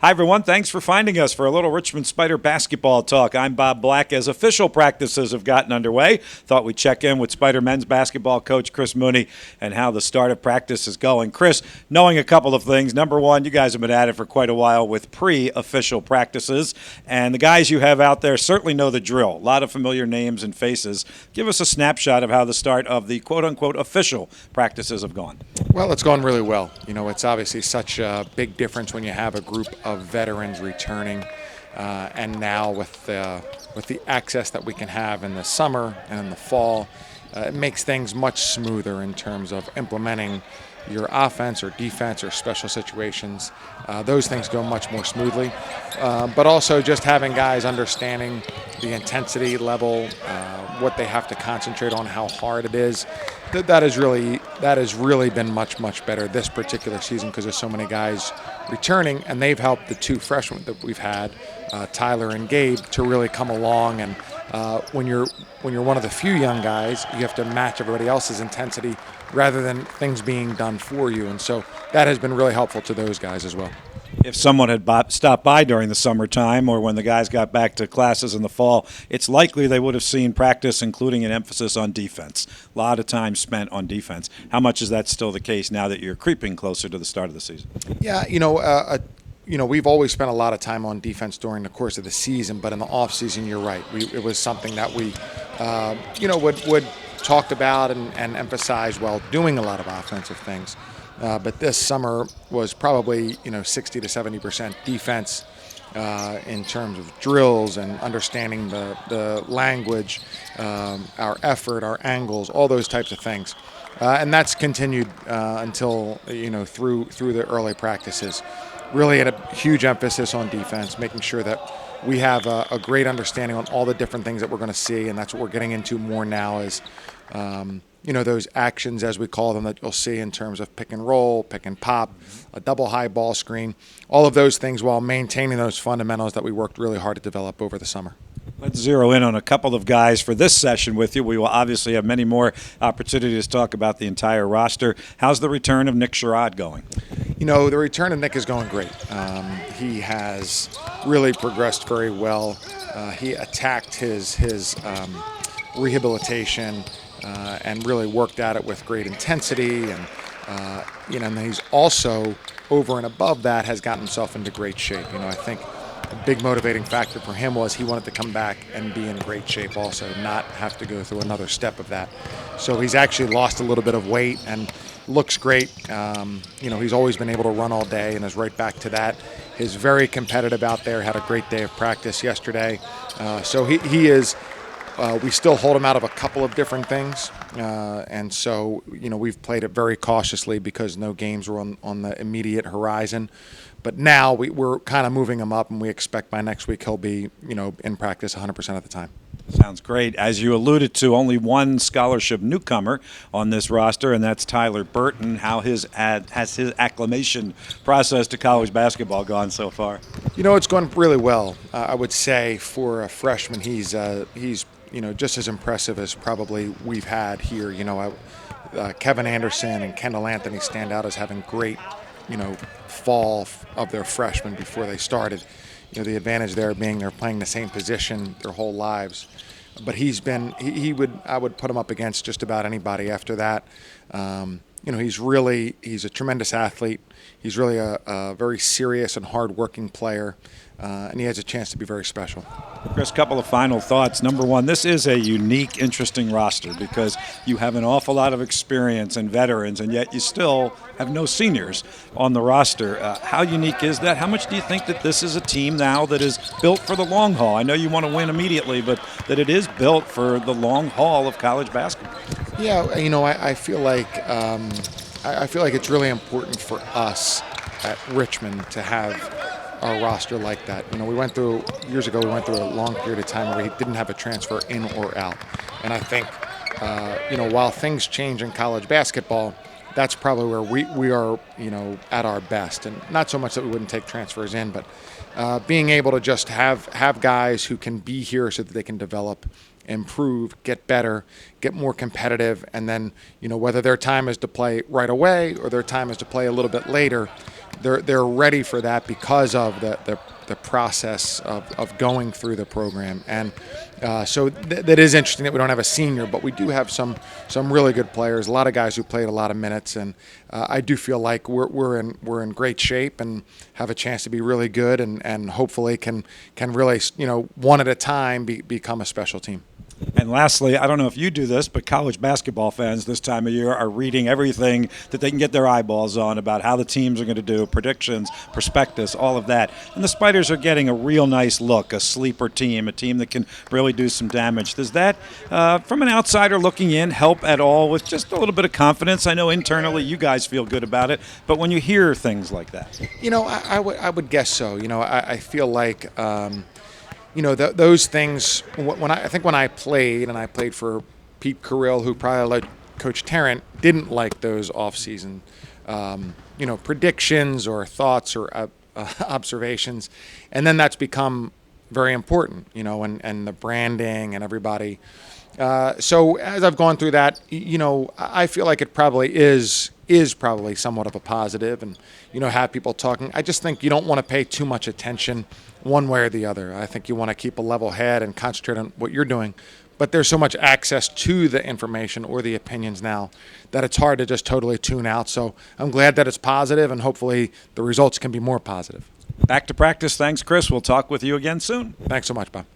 Hi, everyone. Thanks for finding us for a little Richmond Spider basketball talk. I'm Bob Black. As official practices have gotten underway, thought we'd check in with Spider men's basketball coach Chris Mooney and how the start of practice is going. Chris, knowing a couple of things. Number one, you guys have been at it for quite a while with pre-official practices, and the guys you have out there certainly know the drill. A lot of familiar names and faces. Give us a snapshot of how the start of the quote-unquote official practices have gone. Well, it's gone really well. You know, it's obviously such a big difference when you have a group of veterans returning, and now with the access that we can have in the summer and in the fall, it makes things much smoother in terms of implementing your offense or defense or special situations. Those things go much more smoothly, but also just having guys understanding the intensity level, what they have to concentrate on, how hard it is. That has really been much better this particular season because there's so many guys returning, and they've helped the two freshmen that we've had, Tyler and Gabe, to really come along. And when you're one of the few young guys, you have to match everybody else's intensity rather than things being done for you. And so that has been really helpful to those guys as well. If someone had stopped by during the summertime or when the guys got back to classes in the fall, it's likely they would have seen practice including an emphasis on defense. A lot of time spent on defense. How much is that still the case now that you're creeping closer to the start of the season? Yeah, we've always spent a lot of time on defense during the course of the season, but in the off season, you're right. It was something that we, would talked about and emphasize while doing a lot of offensive things. But this summer was probably 60 to 70% defense in terms of drills and understanding the language, our effort, our angles, all those types of things. And that's continued until through the early practices. Really had a huge emphasis on defense, making sure that we have a great understanding on all the different things that we're going to see, and that's what we're getting into more now is those actions, as we call them, that you'll see in terms of pick and roll, pick and pop, a double high ball screen, all of those things while maintaining those fundamentals that we worked really hard to develop over the summer. Let's zero in on a couple of guys for this session with you. We will obviously have many more opportunities to talk about the entire roster. How's the return of Nick Sherrod going? The return of Nick is going great. He has really progressed very well. He attacked his rehabilitation and really worked at it with great intensity. And he's also, over and above that, has gotten himself into great shape. I think a big motivating factor for him was he wanted to come back and be in great shape also, not have to go through another step of that. So he's actually lost a little bit of weight and looks great. He's always been able to run all day and is right back to that. He's very competitive out there, had a great day of practice yesterday. So he is, we still hold him out of a couple of different things. And so, we've played it very cautiously because no games were on the immediate horizon. But now we're kind of moving him up, and we expect by next week he'll be, in practice 100% of the time. Sounds great. As you alluded to, only one scholarship newcomer on this roster, and that's Tyler Burton. How has his acclimation process to college basketball gone so far? It's gone really well. I would say for a freshman, he's just as impressive as probably we've had here. Kevin Anderson and Kendall Anthony stand out as having great, fall of their freshmen before they started. The advantage there being they're playing the same position their whole lives. But I would put him up against just about anybody after that. He's a tremendous athlete. He's really a very serious and hard-working player, and he has a chance to be very special. Chris, a couple of final thoughts. Number one, this is a unique, interesting roster because you have an awful lot of experience and veterans, and yet you still have no seniors on the roster. How unique is that? How much do you think that this is a team now that is built for the long haul? I know you want to win immediately, but that it is built for the long haul of college basketball. Yeah, I feel like it's really important for us at Richmond to have our roster like that. Years ago we went through a long period of time where we didn't have a transfer in or out. And I think, while things change in college basketball, that's probably where we are, at our best. And not so much that we wouldn't take transfers in, but being able to just have guys who can be here so that they can develop, improve, get better, get more competitive, and then, whether their time is to play right away or their time is to play a little bit later, they're ready for that because of the process of going through the program. And so that is interesting that we don't have a senior, but we do have some really good players, a lot of guys who played a lot of minutes, and I do feel like we're in great shape and have a chance to be really good, and hopefully can really, one at a time become a special team. And lastly, I don't know if you do this, but college basketball fans this time of year are reading everything that they can get their eyeballs on about how the teams are going to do, predictions, prospectus, all of that. And the Spiders are getting a real nice look, a sleeper team, a team that can really do some damage. Does that, from an outsider looking in, help at all with just a little bit of confidence? I know internally you guys feel good about it, but when you hear things like that. I would guess so. I feel like those things. When I played for Pete Carrill, who probably like Coach Tarrant, didn't like those off-season, predictions or thoughts or observations, and then that's become very important, and the branding and everybody. So as I've gone through that, I feel like it probably is probably somewhat of a positive, and have people talking. I just think you don't want to pay too much attention one way or the other. I think you want to keep a level head and concentrate on what you're doing. But there's so much access to the information or the opinions now that it's hard to just totally tune out. So I'm glad that it's positive, and hopefully the results can be more positive. Back to practice. Thanks, Chris. We'll talk with you again soon. Thanks so much, Bob.